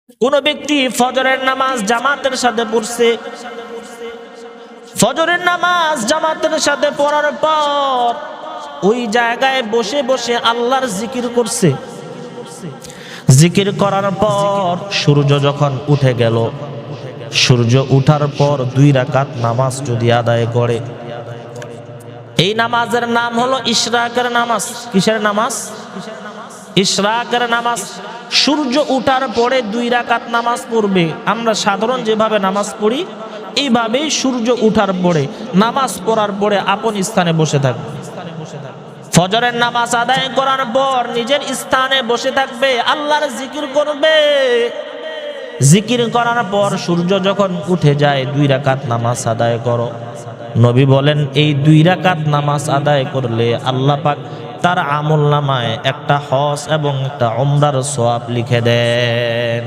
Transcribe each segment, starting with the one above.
কোন ব্যক্তি ফজরের নামাজ জামাতের সাথে পড়ছে, ফজরের নামাজ জামাতের সাথে পড়ার পর ওই জায়গায় বসে বসে আল্লাহর জিকির করছে, জিকির করার পর সূর্য যখন উঠে গেল, সূর্য উঠার পর 2 রাকাত নামাজ যদি আদায় করে, এই নামাজের নাম হলো ইশরাকের নামাজ। কিসের নামাজ? ইশরাকের নামাজ। সূর্য উঠার পরে 2 রাকাত নামাজ পড়বে। আমরা সাধারণ যেভাবে নামাজ পড়ি এইভাবেই সূর্য উঠার পরে নামাজ পড়ার পরে আপন স্থানে বসে থাকবে। ফজরের নামাজ আদায় করার পর নিজের স্থানে বসে থাকবে, আল্লাহর জিকির করবে। জিকির করার পর সূর্য যখন উঠে যায় 2 রাকাত নামাজ আদায় করো। নবী বলেন এই 2 রাকাত নামাজ আদায় করলে আল্লাহ পাক তার আমলনামায় একটা হজ এবং একটা উমরার সওয়াব লিখে দেন।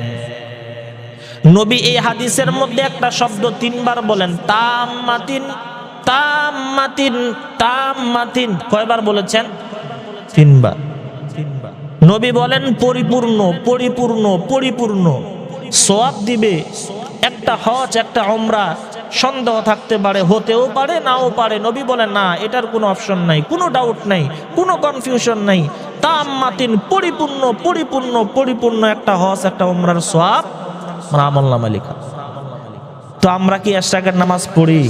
নবী এই হাদিসের মধ্যে একটা শব্দ 3 বার বলেন, তাম্মাতিন তাম্মাতিন তাম্মাতিন। কয়বার বলেছেন? 3 বার। নবী বলেন পরিপূর্ণ পরিপূর্ণ পরিপূর্ণ সওয়াব দিবে। একটা হজ একটা উমরা সন্দেহ থাকতে পারে, হতেও পারে নাও পারে। নবী বলেন না, এটার কোনো অপশন নাই, কোনো ডাউট নাই, কোনো কনফিউশন নাই। তাম্মাতিন পরিপূর্ণ পরিপূর্ণ পরিপূর্ণ একটা হজ একটা উমরার সওয়াব আমলনামায় লেখা। তো আমরা কি ইশরাকের নামাজ পড়ি?